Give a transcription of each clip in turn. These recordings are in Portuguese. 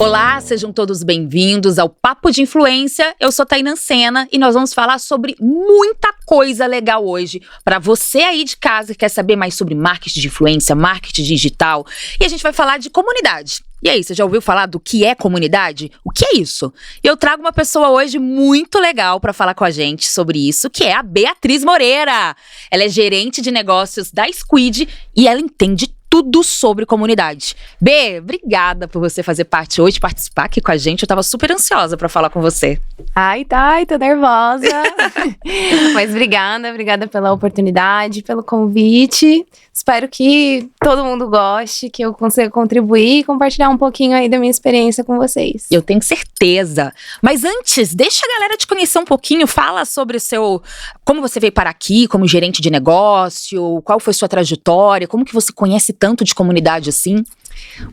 Olá, sejam todos bem-vindos ao Papo de Influência. Eu sou Tainá Sena e nós vamos falar sobre muita coisa legal hoje. Para você aí de casa que quer saber mais sobre marketing de influência, marketing digital, e a gente vai falar de comunidade. E aí, você já ouviu falar do que é comunidade? O que é isso? E eu trago uma pessoa hoje muito legal para falar com a gente sobre isso, que é a Beatriz Moreira. Ela é gerente de negócios da Squid e ela entende tudo sobre comunidade. Bê, obrigada por você fazer parte hoje, participar aqui com a gente. Eu tava super ansiosa pra falar com você. Ai, tô nervosa. Mas obrigada pela oportunidade, pelo convite. Espero que todo mundo goste, que eu consiga contribuir e compartilhar um pouquinho aí da minha experiência com vocês. Eu tenho certeza. Mas antes, deixa a galera te conhecer um pouquinho. Fala sobre como você veio para aqui como gerente de negócio, qual foi sua trajetória, como que você conhece tanto de comunidade assim?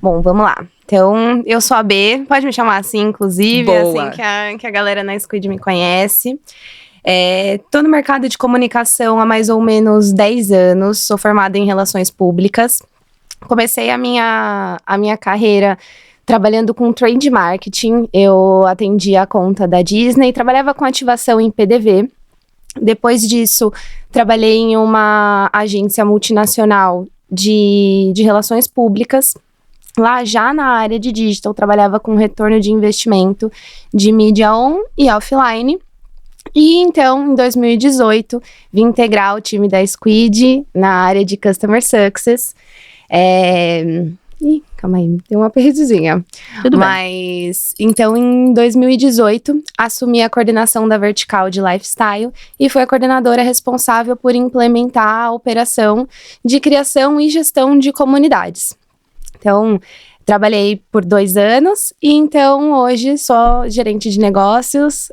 Bom, vamos lá. Então, eu sou a B, pode me chamar assim, inclusive, Boa. assim que a galera na Squid me conhece. Tô no mercado de comunicação há mais ou menos 10 anos, sou formada em relações públicas. Comecei a minha carreira trabalhando com trade marketing. Eu atendia a conta da Disney, trabalhava com ativação em PDV. Depois disso, trabalhei em uma agência multinacional de relações públicas. Lá já na área de digital, trabalhava com retorno de investimento de mídia on e offline. E então, em 2018, vim integrar o time da Squid na área de Customer Success. Calma aí, deu uma perdizinha. Tudo bem. Mas, então, em 2018, assumi a coordenação da vertical de lifestyle e fui a coordenadora responsável por implementar a operação de criação e gestão de comunidades. Então, trabalhei por 2 anos e então hoje sou gerente de negócios,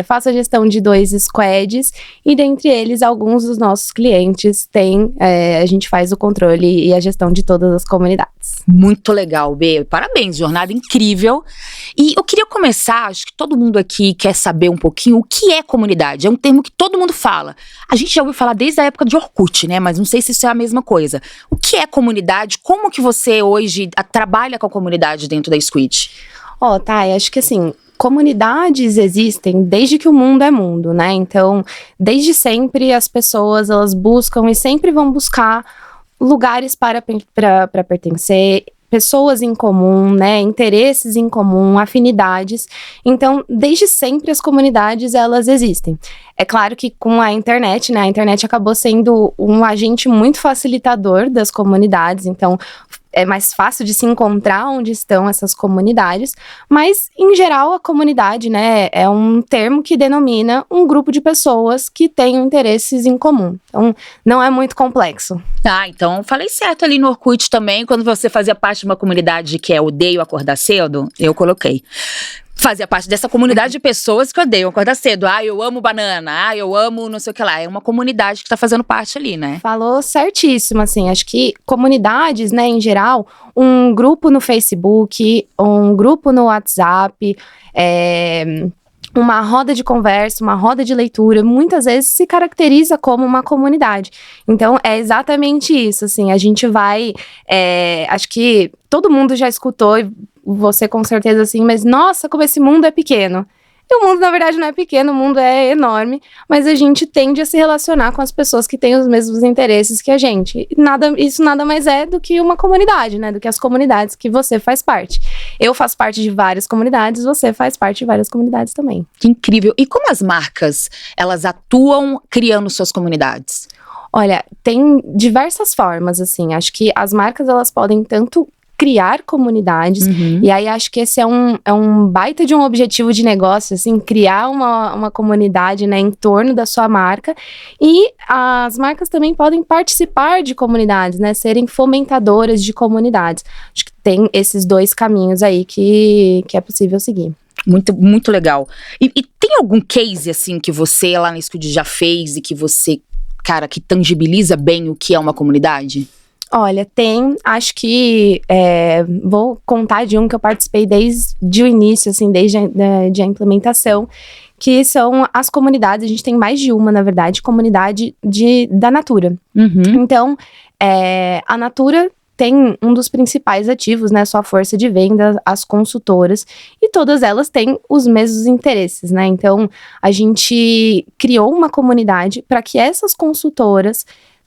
faço a gestão de 2 squads e dentre eles alguns dos nossos clientes a gente faz o controle e a gestão de todas as comunidades. Muito legal, Bê. Parabéns, jornada incrível. E eu queria começar, acho que todo mundo aqui quer saber um pouquinho o que é comunidade. É um termo que todo mundo fala. A gente já ouviu falar desde a época de Orkut, né? Mas não sei se isso é a mesma coisa. O que é comunidade? Como que você hoje trabalha com a comunidade dentro da Squid? Thay, acho que assim, comunidades existem desde que o mundo é mundo, né? Então, desde sempre as pessoas, elas buscam e sempre vão buscar lugares para pertencer, pessoas em comum, né, interesses em comum, afinidades. Então, desde sempre as comunidades, elas existem. É claro que com a internet, né, a internet acabou sendo um agente muito facilitador das comunidades, então é mais fácil de se encontrar onde estão essas comunidades, mas, em geral, a comunidade, né, é um termo que denomina um grupo de pessoas que têm interesses em comum. Então, não é muito complexo. Então falei certo ali no Orkut também, quando você fazia parte de uma comunidade que é Odeio Acordar Cedo, eu coloquei. Fazia parte dessa comunidade de pessoas que odeiam acordar cedo. Eu amo banana, eu amo não sei o que lá. É uma comunidade que tá fazendo parte ali, né? Falou certíssimo, assim, acho que comunidades, né, em geral, um grupo no Facebook, um grupo no WhatsApp, uma roda de conversa, uma roda de leitura, muitas vezes se caracteriza como uma comunidade. Então, é exatamente isso, assim, a gente vai, acho que todo mundo já escutou, você com certeza assim, mas nossa, como esse mundo é pequeno. E o mundo, na verdade, não é pequeno, o mundo é enorme, mas a gente tende a se relacionar com as pessoas que têm os mesmos interesses que a gente. Isso nada mais é do que uma comunidade, né? Do que as comunidades que você faz parte. Eu faço parte de várias comunidades, você faz parte de várias comunidades também. Que incrível. E como as marcas, elas atuam criando suas comunidades? Olha, tem diversas formas, assim. Acho que as marcas, elas podem tanto criar comunidades, e aí acho que esse é um baita de um objetivo de negócio, assim, criar uma comunidade, né, em torno da sua marca, e as marcas também podem participar de comunidades, né, serem fomentadoras de comunidades. Acho que tem esses 2 caminhos aí que é possível seguir. Muito, muito legal. E tem algum case, assim, que você lá na Squid já fez e que você, cara, que tangibiliza bem o que é uma comunidade? Olha, acho que vou contar de um que eu participei desde o início, assim, desde a implementação, que são as comunidades, a gente tem mais de uma, na verdade, comunidade da Natura. Então, a Natura tem um dos principais ativos, né, sua força de venda, as consultoras, e todas elas têm os mesmos interesses, né? Então, a gente criou uma comunidade para que essas consultoras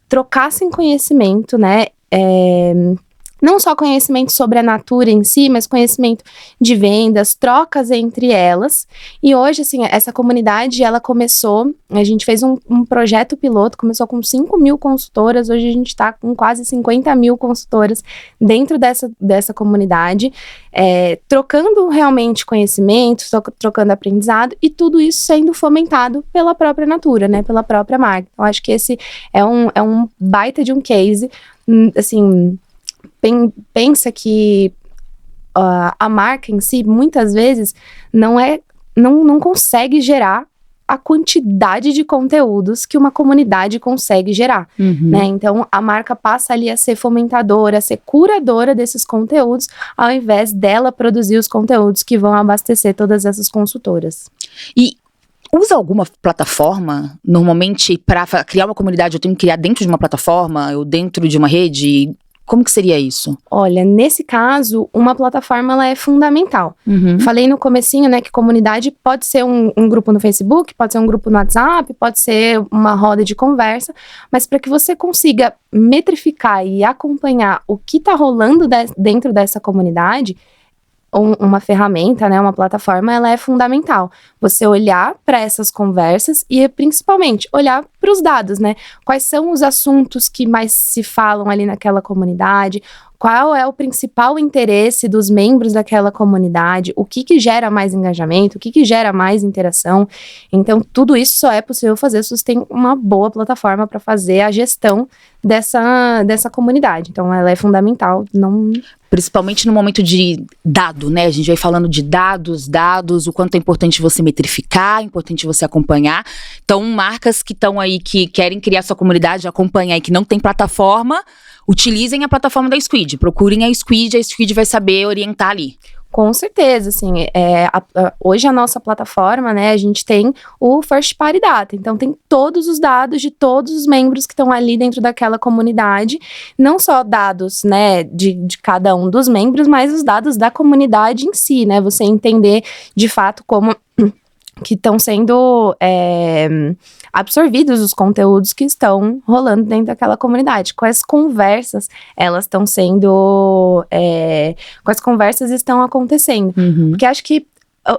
trocassem conhecimento, né? Não só conhecimento sobre a Natura em si, mas conhecimento de vendas, trocas entre elas. E hoje, assim, essa comunidade, ela começou, a gente fez um projeto piloto, começou com 5.000 consultoras, hoje a gente está com quase 50.000 consultoras dentro dessa comunidade, trocando realmente conhecimento, trocando aprendizado, e tudo isso sendo fomentado pela própria Natura, né, pela própria marca. Eu acho que esse é um baita de um case, assim... Pensa que a marca em si, muitas vezes, não consegue gerar a quantidade de conteúdos que uma comunidade consegue gerar, né? Então, a marca passa ali a ser fomentadora, a ser curadora desses conteúdos, ao invés dela produzir os conteúdos que vão abastecer todas essas consultoras. E usa alguma plataforma, normalmente, para criar uma comunidade? Eu tenho que criar dentro de uma plataforma ou dentro de uma rede? Como que seria isso? Olha, nesse caso, uma plataforma ela é fundamental. Falei no comecinho, né, que comunidade pode ser um grupo no Facebook, pode ser um grupo no WhatsApp, pode ser uma roda de conversa, mas para que você consiga metrificar e acompanhar o que está rolando dentro dessa comunidade, uma ferramenta, né, uma plataforma, ela é fundamental. Você olhar para essas conversas e, principalmente, olhar para os dados, né? Quais são os assuntos que mais se falam ali naquela comunidade? Qual é o principal interesse dos membros daquela comunidade? O que gera mais engajamento? O que gera mais interação? Então, tudo isso só é possível fazer se você tem uma boa plataforma para fazer a gestão dessa comunidade. Então, ela é fundamental. Principalmente no momento de dado, né? A gente vai falando de dados, o quanto é importante você metrificar, é importante você acompanhar. Então, marcas que estão aí, que querem criar sua comunidade, acompanhar e que não tem plataforma, utilizem a plataforma da Squid. Procurem a Squid vai saber orientar ali. Com certeza, assim, hoje a nossa plataforma, né, a gente tem o First Party Data, então tem todos os dados de todos os membros que estão ali dentro daquela comunidade, não só dados, né, de cada um dos membros, mas os dados da comunidade em si, né, você entender de fato como que estão sendo absorvidos os conteúdos que estão rolando dentro daquela comunidade, quais conversas elas estão sendo, quais conversas estão acontecendo, porque acho que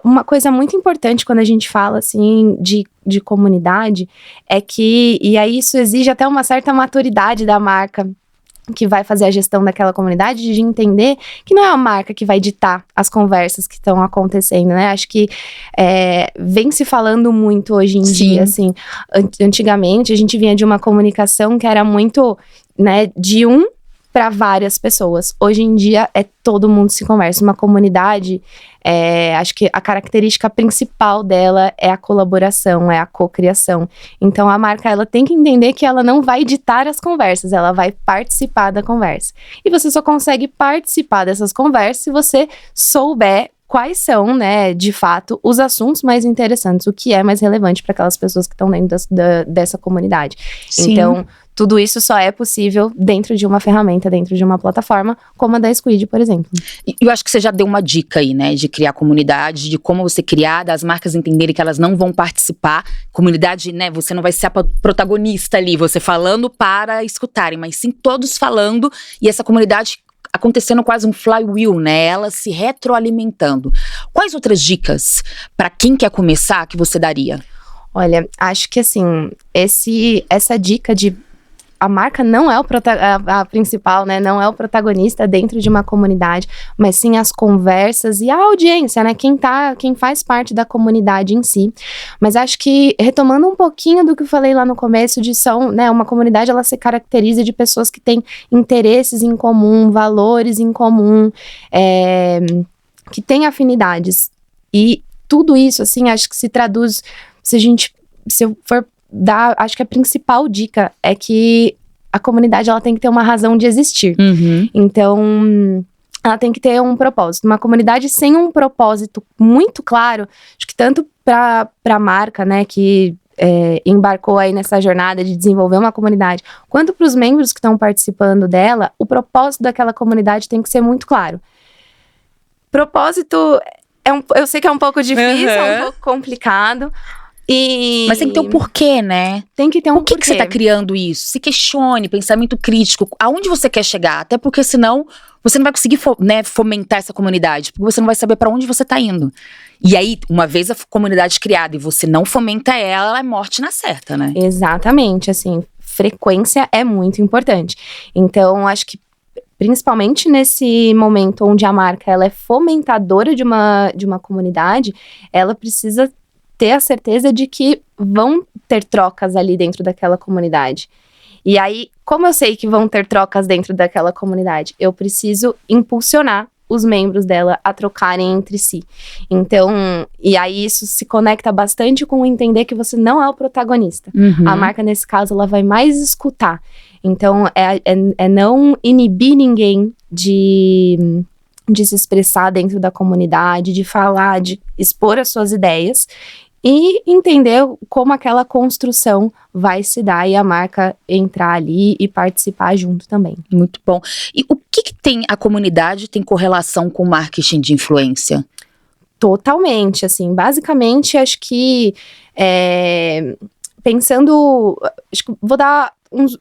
uma coisa muito importante quando a gente fala, assim, de comunidade, é que, e aí isso exige até uma certa maturidade da marca, que vai fazer a gestão daquela comunidade, de entender que não é a marca que vai ditar as conversas que estão acontecendo, né? Acho que vem se falando muito hoje em dia, assim. Antigamente, a gente vinha de uma comunicação que era muito, né, de para várias pessoas. Hoje em dia, todo mundo se conversa. Uma comunidade, acho que a característica principal dela é a colaboração, é a cocriação. Então, a marca, ela tem que entender que ela não vai ditar as conversas, ela vai participar da conversa. E você só consegue participar dessas conversas se você souber quais são, né, de fato, os assuntos mais interessantes, o que é mais relevante para aquelas pessoas que estão dentro dessa comunidade. Sim. Então, tudo isso só é possível dentro de uma ferramenta, dentro de uma plataforma, como a da Squid, por exemplo. Eu acho que você já deu uma dica aí, né, de criar comunidade, de como você criar, das marcas entenderem que elas não vão participar. Comunidade, né, você não vai ser a protagonista ali, você falando para escutarem, mas sim todos falando, e essa comunidade acontecendo quase um flywheel, né, ela se retroalimentando. Quais outras dicas para quem quer começar que você daria? Olha, acho que assim, essa dica de a marca não é a principal, né? Não é o protagonista dentro de uma comunidade, mas sim as conversas e a audiência, né? Quem faz parte da comunidade em si. Mas acho que, retomando um pouquinho do que eu falei lá no começo, né? Uma comunidade, ela se caracteriza de pessoas que têm interesses em comum, valores em comum, que têm afinidades. E tudo isso, assim, acho que se traduz, se eu for acho que a principal dica é que a comunidade, ela tem que ter uma razão de existir. Então, ela tem que ter um propósito. Uma comunidade sem um propósito muito claro, acho que tanto para a marca, né, que embarcou aí nessa jornada de desenvolver uma comunidade, quanto para os membros que estão participando dela, o propósito daquela comunidade tem que ser muito claro. Propósito, eu sei que é um pouco difícil, é um pouco complicado. Mas tem que ter um porquê, né? Tem que ter um porquê. Por que você tá criando isso? Se questione, pensamento crítico. Aonde você quer chegar? Até porque senão você não vai conseguir fomentar essa comunidade. Porque você não vai saber para onde você tá indo. E aí, uma vez a comunidade criada e você não fomenta ela é morte na certa, né? Exatamente, assim, frequência é muito importante. Então, acho que principalmente nesse momento onde a marca ela é fomentadora de uma comunidade, ela precisa ter a certeza de que vão ter trocas ali dentro daquela comunidade. E aí, como eu sei que vão ter trocas dentro daquela comunidade? Eu preciso impulsionar os membros dela a trocarem entre si. Então, e aí isso se conecta bastante com entender que você não é o protagonista. A marca, nesse caso, ela vai mais escutar. Então, é não inibir ninguém de se expressar dentro da comunidade, de falar, de expor as suas ideias e entender como aquela construção vai se dar e a marca entrar ali e participar junto também. Muito bom. E o que tem a comunidade tem correlação com o marketing de influência? Totalmente, assim, basicamente acho que pensando, acho que vou dar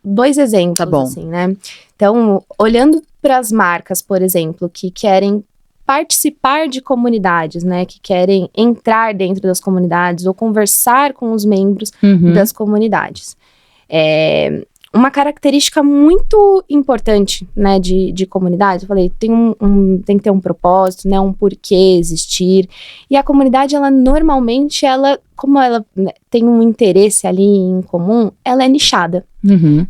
dois exemplos, tá bom. Assim, né? Então, olhando para as marcas, por exemplo, que querem participar de comunidades, né, que querem entrar dentro das comunidades ou conversar com os membros das comunidades. Uma característica muito importante, né, de comunidade, eu falei, tem que ter um propósito, né, um porquê existir, e a comunidade, ela normalmente, como ela tem um interesse ali em comum, ela é nichada,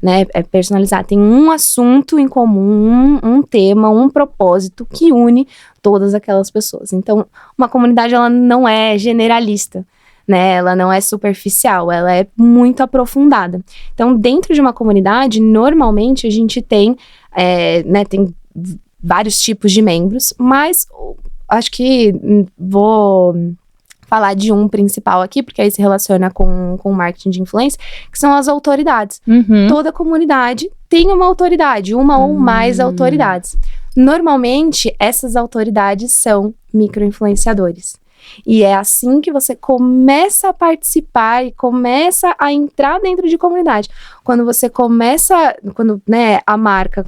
né, é personalizada, tem um assunto em comum, um tema, um propósito que une todas aquelas pessoas. Então, uma comunidade, ela não é generalista, né, ela não é superficial, ela é muito aprofundada. Então, dentro de uma comunidade, normalmente a gente tem, tem vários tipos de membros, mas acho que vou falar de um principal aqui, porque aí se relaciona com o marketing de influência, que são as autoridades. Toda comunidade tem uma autoridade, uma ou mais autoridades. Normalmente, essas autoridades são micro-influenciadores. E é assim que você começa a participar e começa a entrar dentro de comunidade. Quando a marca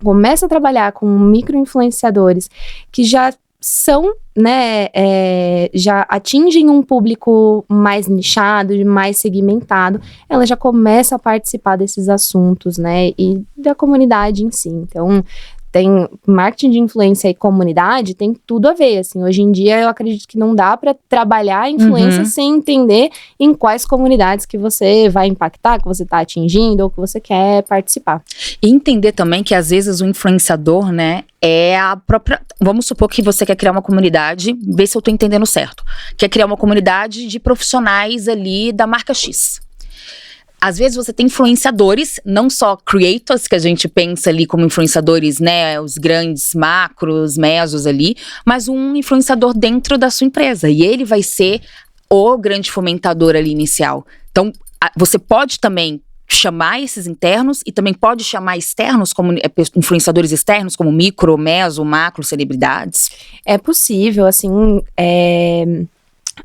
começa a trabalhar com micro-influenciadores que já são, né, já atingem um público mais nichado, mais segmentado, ela já começa a participar desses assuntos, né, e da comunidade em si. Então, tem marketing de influência e comunidade, tem tudo a ver, assim, hoje em dia eu acredito que não dá para trabalhar a influência sem entender em quais comunidades que você vai impactar, que você está atingindo ou que você quer participar. E entender também que às vezes o influenciador, né, é a própria, vamos supor que você quer criar uma comunidade, vê se eu tô entendendo certo, quer criar uma comunidade de profissionais ali da marca X. Às vezes você tem influenciadores, não só creators, que a gente pensa ali como influenciadores, né, os grandes macros, mesos ali, mas um influenciador dentro da sua empresa. E ele vai ser o grande fomentador ali inicial. Então, você pode também chamar esses internos e também pode chamar externos, como influenciadores externos, como micro, meso, macro, celebridades? É possível, assim,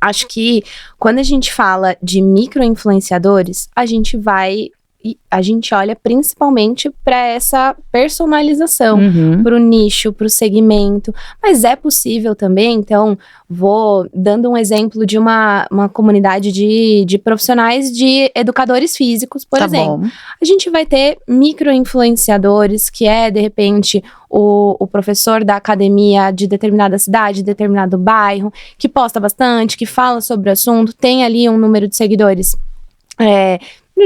acho que quando a gente fala de micro-influenciadores, a gente olha principalmente para essa personalização, para o nicho, para o segmento, mas é possível também, então vou dando um exemplo de uma comunidade de profissionais de educadores físicos, por exemplo. Bom. A gente vai ter micro-influenciadores, que é, de repente, o professor da academia de determinada cidade, de determinado bairro, que posta bastante, que fala sobre o assunto, tem ali um número de seguidores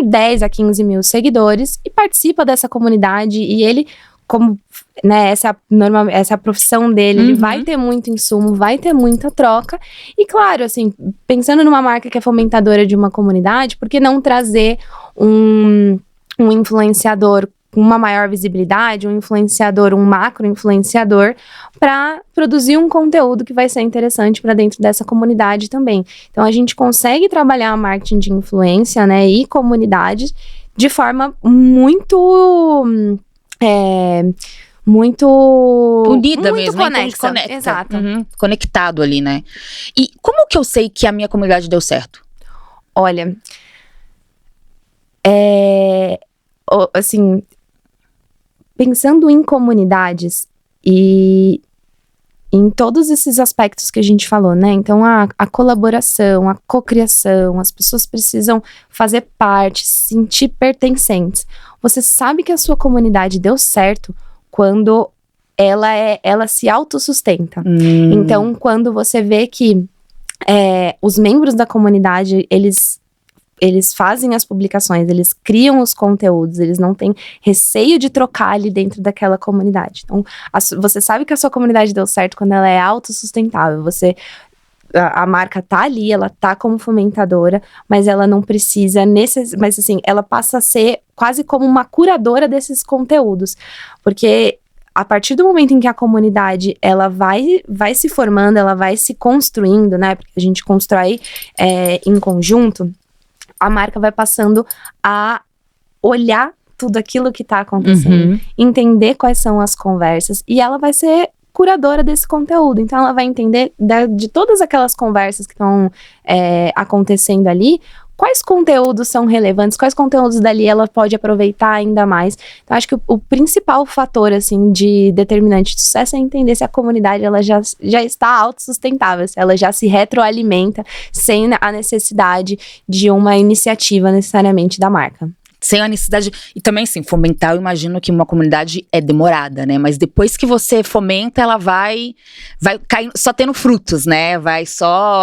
10 a 15 mil seguidores e participa dessa comunidade e ele, como, né, essa é a profissão dele, ele vai ter muito insumo, vai ter muita troca e claro, assim, pensando numa marca que é fomentadora de uma comunidade, por que não trazer um influenciador uma maior visibilidade, um influenciador, um macro influenciador, para produzir um conteúdo que vai ser interessante para dentro dessa comunidade também. Então a gente consegue trabalhar marketing de influência, né, e comunidades de forma muito unida mesmo, conecta. Exato. Conectado ali, né? E como que eu sei que a minha comunidade deu certo? Olha, assim, pensando em comunidades e em todos esses aspectos que a gente falou, né? Então, a colaboração, a cocriação, as pessoas precisam fazer parte, se sentir pertencentes. Você sabe que a sua comunidade deu certo quando ela se autossustenta. Então, quando você vê que os membros da comunidade, eles fazem as publicações, eles criam os conteúdos, eles não têm receio de trocar ali dentro daquela comunidade. Então, você sabe que a sua comunidade deu certo quando ela é autossustentável. A marca tá ali, ela tá como fomentadora, mas ela não precisa, mas assim, ela passa a ser quase como uma curadora desses conteúdos. Porque a partir do momento em que a comunidade, ela vai se formando, ela vai se construindo, né? Porque a gente constrói em conjunto, a marca vai passando a olhar tudo aquilo que tá acontecendo, entender quais são as conversas, e ela vai ser curadora desse conteúdo. Então ela vai entender de todas aquelas conversas que estão acontecendo ali, quais conteúdos são relevantes, quais conteúdos dali ela pode aproveitar ainda mais. Então acho que o principal fator, assim, de determinante de sucesso é entender se a comunidade ela já está autossustentável, se ela já se retroalimenta sem a necessidade de uma iniciativa necessariamente da marca. Sem a necessidade, e também assim, fomentar, eu imagino que uma comunidade é demorada, né, mas depois que você fomenta, ela vai caindo, só tendo frutos, né,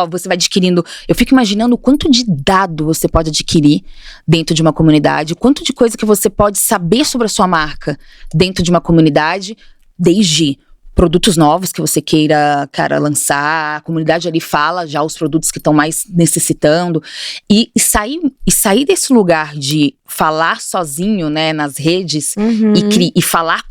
você vai adquirindo, eu fico imaginando o quanto de dado você pode adquirir dentro de uma comunidade, o quanto de coisa que você pode saber sobre a sua marca dentro de uma comunidade, desde produtos novos que você queira, lançar, a comunidade ali fala já os produtos que estão mais necessitando, e sair desse lugar de falar sozinho, né, nas redes, e falar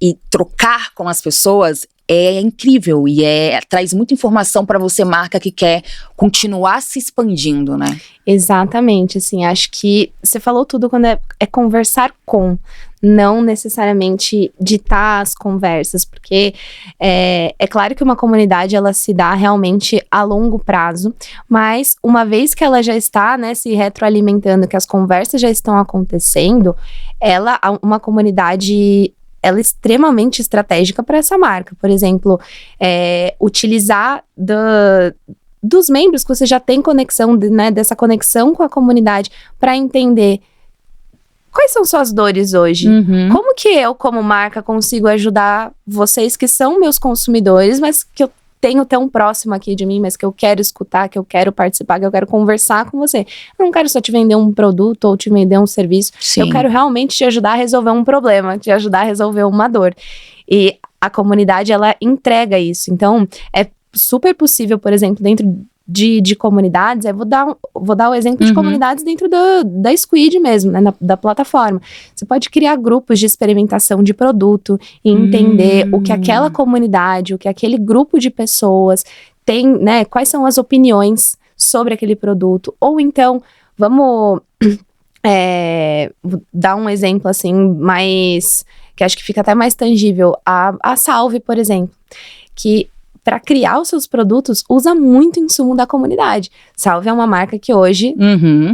e trocar com as pessoas, é incrível, e traz muita informação para você, marca que quer continuar se expandindo, né? Exatamente, assim, acho que você falou tudo quando é conversar com, não necessariamente ditar as conversas, porque é claro que uma comunidade, ela se dá realmente a longo prazo, mas uma vez que ela já está, né, se retroalimentando, que as conversas já estão acontecendo, uma comunidade, ela é extremamente estratégica para essa marca. Por exemplo, utilizar dos membros que você já tem conexão, né, dessa conexão com a comunidade, para entender quais são suas dores hoje? Como que eu, como marca, consigo ajudar vocês que são meus consumidores, mas que eu tenho tão próximo aqui de mim, mas que eu quero escutar, que eu quero participar, que eu quero conversar com você. Eu não quero só te vender um produto ou te vender um serviço. Sim. Eu quero realmente te ajudar a resolver um problema, te ajudar a resolver uma dor. E a comunidade, ela entrega isso. Então, é super possível, por exemplo, dentro de comunidades, vou dar o exemplo de comunidades dentro da Squid mesmo, né, da plataforma. Você pode criar grupos de experimentação de produto e entender o que aquela comunidade, o que aquele grupo de pessoas tem, né, quais são as opiniões sobre aquele produto. Ou então, vamos dar um exemplo assim, mais, que acho que fica até mais tangível, a Salve, por exemplo, que para criar os seus produtos, usa muito insumo da comunidade. Salve é uma marca que hoje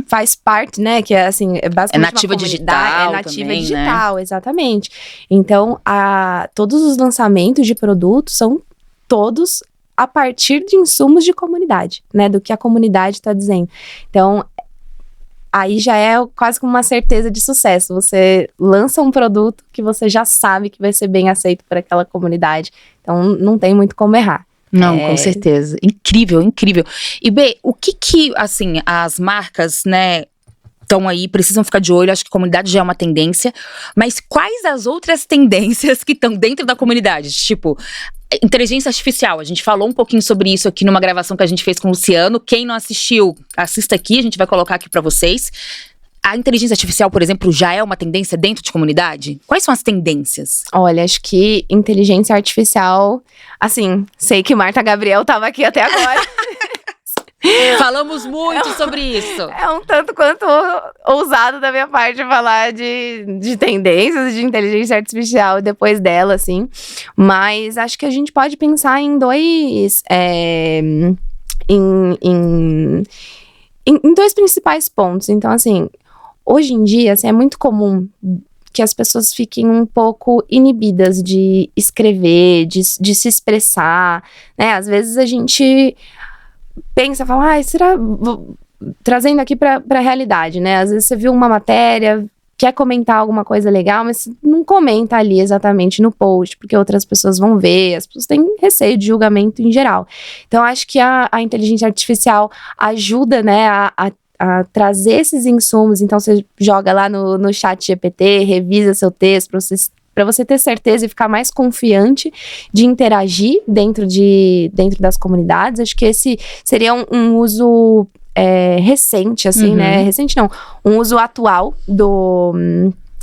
faz parte, né, que é assim, basicamente nativa digital. É nativa também, digital, né? Exatamente. Então, todos os lançamentos de produtos são todos a partir de insumos de comunidade, né, do que a comunidade está dizendo. Então, aí já é quase como uma certeza de sucesso. Você lança um produto que você já sabe que vai ser bem aceito por aquela comunidade. Então, não tem muito como errar. Não, com certeza. Incrível, incrível. E B, o que assim, as marcas, né, estão aí, precisam ficar de olho, acho que a comunidade já é uma tendência, mas quais as outras tendências que estão dentro da comunidade? Tipo, inteligência artificial, a gente falou um pouquinho sobre isso aqui numa gravação que a gente fez com o Luciano. Quem não assistiu, assista aqui, a gente vai colocar aqui pra vocês. A inteligência artificial, por exemplo, já é uma tendência dentro de comunidade? Quais são as tendências? Olha, acho que inteligência artificial, assim, sei que Marta Gabriel estava aqui até agora. Falamos muito sobre isso. É um tanto quanto ousado da minha parte falar de tendências de inteligência artificial depois dela, assim. Mas acho que a gente pode pensar em dois principais pontos. Então, assim, hoje em dia, assim, é muito comum que as pessoas fiquem um pouco inibidas de escrever, de se expressar, né? Às vezes a gente pensa, fala, será... Trazendo aqui pra realidade, né? Às vezes você viu uma matéria, quer comentar alguma coisa legal, mas não comenta ali exatamente no post, porque outras pessoas vão ver, as pessoas têm receio de julgamento em geral. Então, acho que a inteligência artificial ajuda, né, a trazer esses insumos. Então, você joga lá no chat GPT, revisa seu texto para você ter certeza e ficar mais confiante de interagir dentro das comunidades. Acho que esse seria um uso recente, assim, né? Recente não, um uso atual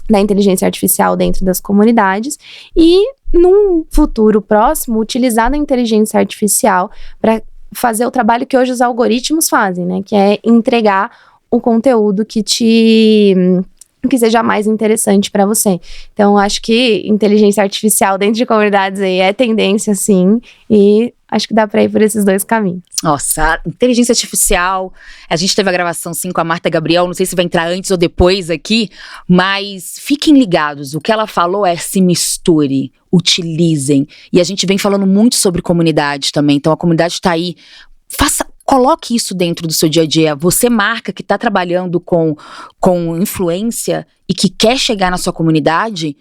da inteligência artificial dentro das comunidades. E, num futuro próximo, utilizar a inteligência artificial para fazer o trabalho que hoje os algoritmos fazem, né? Que é entregar o conteúdo que seja mais interessante para você. Então, acho que inteligência artificial dentro de comunidades aí é tendência, sim, e acho que dá para ir por esses dois caminhos. Nossa, inteligência artificial, a gente teve a gravação sim com a Marta Gabriel, não sei se vai entrar antes ou depois aqui, mas fiquem ligados, o que ela falou é se misture, utilizem, e a gente vem falando muito sobre comunidade também, então a comunidade tá aí, coloque isso dentro do seu dia a dia. Você, marca que está trabalhando com influência e que quer chegar na sua comunidade,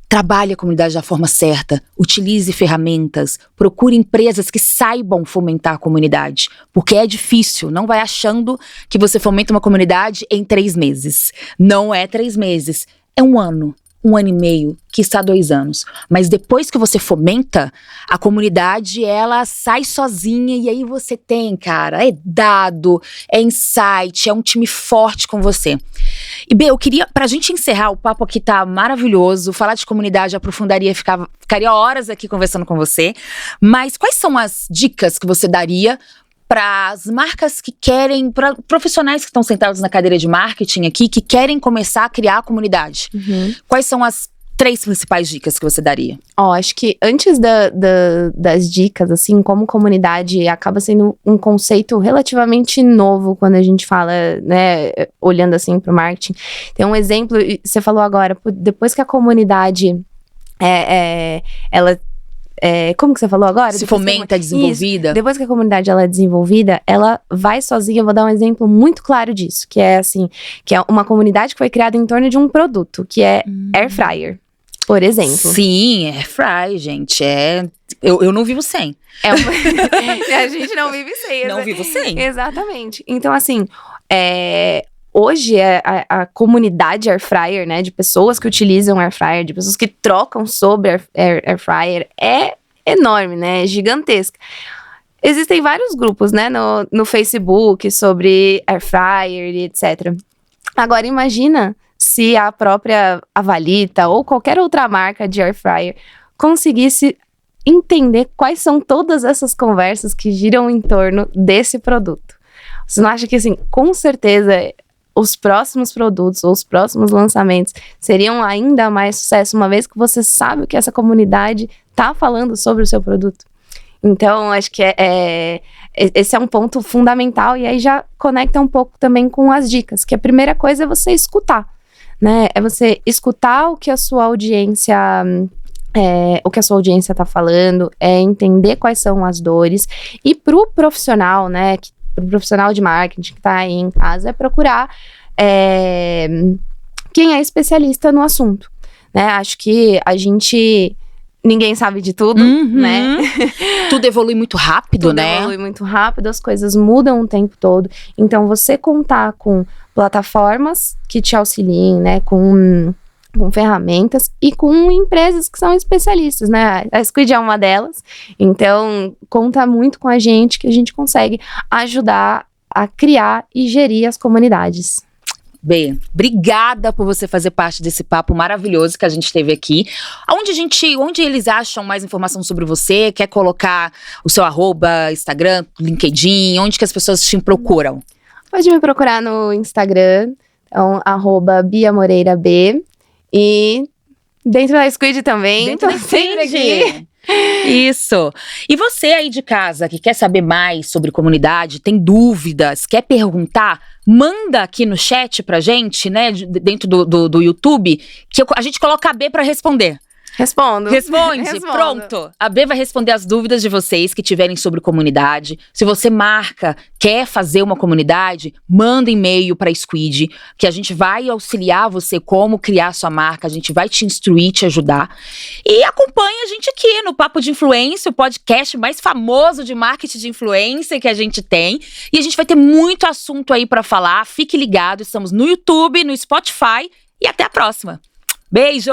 trabalhe a comunidade da forma certa, utilize ferramentas, procure empresas que saibam fomentar a comunidade, porque é difícil, não vai achando que você fomenta uma comunidade em 3 meses. Não é 3 meses, é 1 ano. 1 ano e meio, quiçá 2 anos. Mas depois que você fomenta, a comunidade, ela sai sozinha e aí você tem, cara, é dado, é insight, é um time forte com você. E Bê, eu queria, pra gente encerrar, o papo aqui tá maravilhoso, falar de comunidade, aprofundaria, ficaria horas aqui conversando com você, mas quais são as dicas que você daria para as marcas que querem, para profissionais que estão sentados na cadeira de marketing aqui, que querem começar a criar a comunidade? Quais são as 3 principais dicas que você daria? Acho que antes das dicas, assim, como comunidade acaba sendo um conceito relativamente novo quando a gente fala, né, olhando assim para o marketing. Tem um exemplo, você falou agora, depois que a comunidade ela como que você falou agora? Se fomenta, desenvolvida. Isso. Depois que a comunidade ela é desenvolvida, ela vai sozinha. Eu vou dar um exemplo muito claro disso, que é assim, que é uma comunidade que foi criada em torno de um produto, que é Air Fryer, por exemplo. Sim, Air Fry, gente, eu não vivo sem. A gente não vive sem. Não vivo sem. Exatamente. Então, assim, hoje, a comunidade Air Fryer, né, de pessoas que utilizam Air Fryer, de pessoas que trocam sobre Air Fryer, é enorme, né, é gigantesca. Existem vários grupos, né, no Facebook sobre Air Fryer e etc. Agora, imagina se a própria Avalita ou qualquer outra marca de Air Fryer conseguisse entender quais são todas essas conversas que giram em torno desse produto. Você não acha que, assim, com certeza os próximos produtos ou os próximos lançamentos seriam ainda mais sucesso, uma vez que você sabe o que essa comunidade tá falando sobre o seu produto? Então, acho que esse é um ponto fundamental, e aí já conecta um pouco também com as dicas, que a primeira coisa é você escutar, né? É você escutar o que a sua audiência tá falando, é entender quais são as dores, e pro profissional, né, pro profissional de marketing que tá aí em casa, é procurar quem é especialista no assunto, né? Acho que ninguém sabe de tudo, né? Tudo evolui muito rápido, né? Tudo evolui muito rápido, as coisas mudam o tempo todo. Então, você contar com plataformas que te auxiliem, né? Com ferramentas e com empresas que são especialistas, né? A Squid é uma delas. Então, conta muito com a gente, que a gente consegue ajudar a criar e gerir as comunidades. Bê, obrigada por você fazer parte desse papo maravilhoso que a gente teve aqui. Onde eles acham mais informação sobre você? Quer colocar o seu @, Instagram, LinkedIn? Onde que as pessoas te procuram? Pode me procurar no Instagram, então, @BiaMoreiraB. E dentro da Squid também. Dentro da sempre aqui. Isso. E você aí de casa que quer saber mais sobre comunidade, tem dúvidas, quer perguntar, manda aqui no chat pra gente, né, dentro do YouTube, que a gente coloca a B pra responder. Respondo. Responde, pronto. A B vai responder as dúvidas de vocês que tiverem sobre comunidade. Se você quer fazer uma comunidade, manda e-mail para Squid, que a gente vai auxiliar você como criar sua marca, a gente vai te instruir, te ajudar. E acompanha a gente aqui no Papo de Influência, o podcast mais famoso de marketing de influência que a gente tem. E a gente vai ter muito assunto aí para falar. Fique ligado, estamos no YouTube, no Spotify e até a próxima. Beijo!